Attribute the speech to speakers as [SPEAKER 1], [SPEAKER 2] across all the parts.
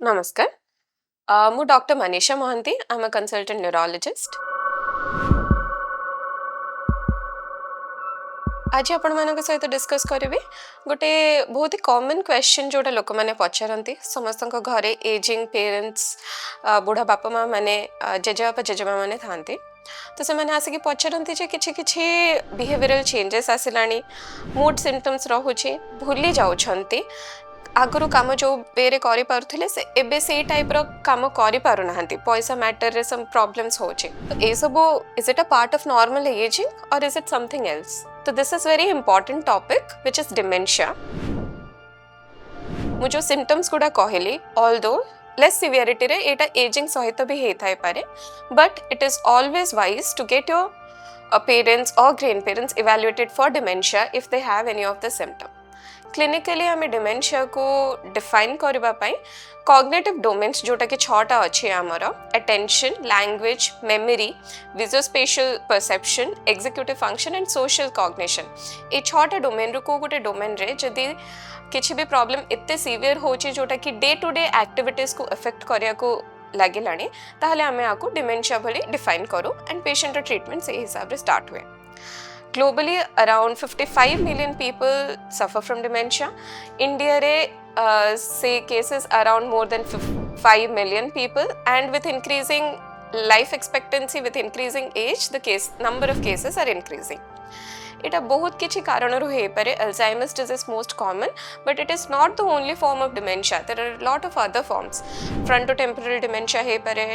[SPEAKER 1] नमस्कार। मु doctor Manisha Mohanty. I am a consultant neurologist. आज आपण मानक सहित डिस्कस करिवे गोटे बहुत ही कॉमन क्वेश्चन जोटा लोक माने पचारंती समस्तक घरे एजिंग पेरेंट्स बुढ़ा बापा माँ माने जेजेबापा जेजेमा माने थांती तो से माने आसिक पचारंती जे किछि किछि बिहेवियरल चेंजेस आसिलानी मूड सिम्पटम्स रहुछि भूली जाउछंती आगु कम जो वे करि पारुथिले से एबे से टाइप रो काम करि पारु नाहंती पैसा मैटर रे सम प्रॉब्लम्स होछि तो ए सब is it a part of normal ageing और इज इट समथिंग एल्स तो this is very important topic which is dementia मु जो सिम्पटम्स गुडा कहली ऑल्दो लेस सिवियरिटी रे एटा एजिंग सहित भी हे थाई पारे but it is always wise to get your parents or grandparents evaluated for dementia if they have any of the symptom. Clinically आम डिमेंशिया को डिफाइन करबा पई कॉग्निटिव डोमेन्स जोटा कि छटा अच्छे आमर attention language memory visual perception executive function and social cognition ए छटा डोमेन रो को गोटे डोमेन रे जदी किछि भी प्रॉब्लम एते सीवियर होची जोटा कि डे टू डे एक्टिविटीज को इफेक्ट करिया को लगिलानी ताहले आमे आको डिमेंशिया भली डिफाइन करू एंड पेशेंट ट्रीटमेंट से हिसाब रे स्टार्ट हुए. Globally, around 55 million people suffer from dementia. India say cases around more than 5 million people, and with increasing life expectancy, with increasing age, the number of cases are increasing. इटा बहुत किछि कारण हे पारे. Alzheimer's disease most common, but it is not the only form of dementia. There are a lot of other forms. Frontotemporal dementia हे पारे,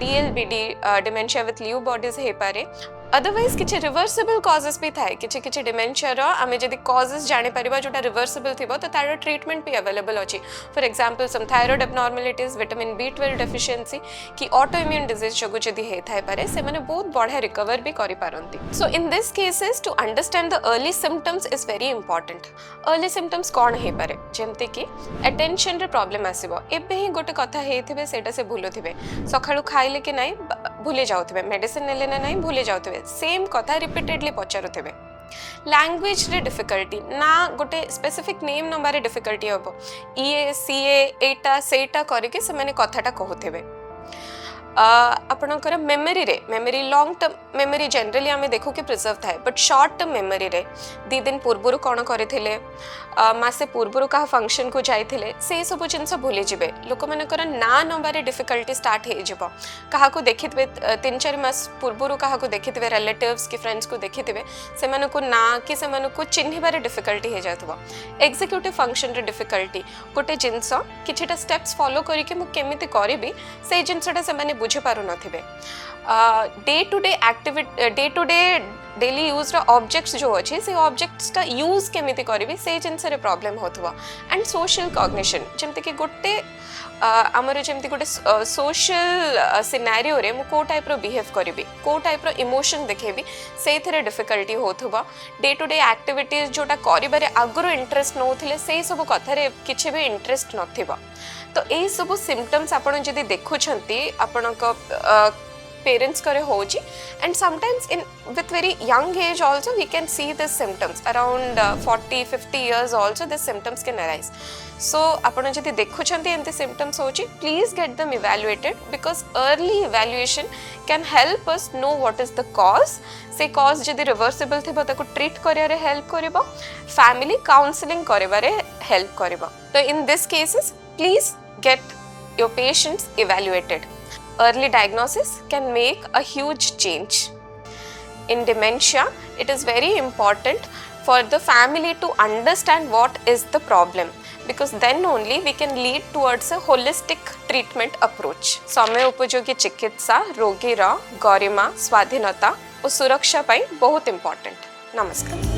[SPEAKER 1] DLBD dementia with Lewy bodies हे पारे. Otherwise किछि reversible causes भी थाए किछि किछि डिमेंशिया रो आमे जदी causes जाने परिबा जोटा रिवर्सिबल थिबो तो तार ट्रीटमेंट भी अवेलेबल अछि. For example some thyroid abnormalities vitamin B12 deficiency की ऑटो इम्यून डिजीज जगो जदी हे थाए पारे से माने बहुत बढ़िया रिकवर भी करि पारंती. So in this cases to understand the early symptoms is very important. Early symptoms कोन हे पारे जेमते कि अटेंशन रे प्रॉब्लम आसीबो एबे ही गोटे कथा हेथिबे सेटा से भूलुथिबे सखाळु खाइले कि नाही भूले जाउथिबे मेडिसिन नेले ना नाही भूले जाउथिबे सेम कथा रिपीटेडली पचारुथिबे. लैंग्वेज रे डिफिकल्टी ना गोटे स्पेसिफिक नेम नंबर डिफिकल्टी हबो ईए सीए एटा सेटा करके से माने कथाटा कहउथिबे. आपणकर memory long term memory generally आमे देखो कि प्रिजर्व थाए बट शॉर्ट टर्म मेमोरी रे 2 दिन पूर्वरु कोन करथिले मासे पूर्वरु का फंक्शन को जाइथिले से सब जिंस भूली जिवे. लोक मानकर ना नंबर डिफिकल्टी स्टार्ट हे जिवो कहा को देखितबे 3-4 मास पूर्वरु कहा को देखितबे रिलेटिव्स की फ्रेंड्स को देखितबे से माने को ना कि से माने को चिन्हिबारे डिफिकल्टी हे जाथबो. एग्जीक्यूटिव फंक्शन रे डिफिकल्टी गोटे जिंस किछटा स्टेप्स फॉलो करी कि मु केमिति करिबी से जिंसटा से माने बुझे पारु नथिबे. Day to day activity day to day daily use रो ऑब्जेक्ट्स जो अछि से ऑब्जेक्ट्स ता यूज केमिति करबी से जिंस रे प्रॉब्लम होथवा. एंड सोशल कॉग्निशन जेमते कि गोटे हमर जेमते गोटे सोशल सिनेरियो रे मु को टाइप रो बिहेव करबी को टाइप रो इमोशन देखेबी से थरे डिफिकल्टी होथवा. डे टू डे एक्टिविटीज जोटा करिबारे आगरो इंटरेस्ट नोथिले से सब कथा रे किछि भी इंटरेस्ट नथिबा. तो ए सब सिम्पटम्स आपण जदी देखुछंती आपणक पेरेंट्स करे होची and sometimes in with very young age also we can see this symptoms around 40-50 years also this symptoms can arise. So आपण जदी देखुछंती एंते सिम्पटम्स होची please get them evaluated because early evaluation can help us know what is the cause. से cause जदी reversible थिबो ताको treat करियारे हेल्प करिवो फैमिली काउंसलिंग करिवारे हेल्प करिवो. तो in this cases please get your patients evaluated. Early diagnosis can make a huge change. In dementia, it is very important for the family to understand what is the problem because then only we can lead towards a holistic treatment approach. समय उपयोगी चिकित्सा रोगी रा गरिमा स्वाधीनता और सुरक्षा पाई बहुत important. नमस्कार.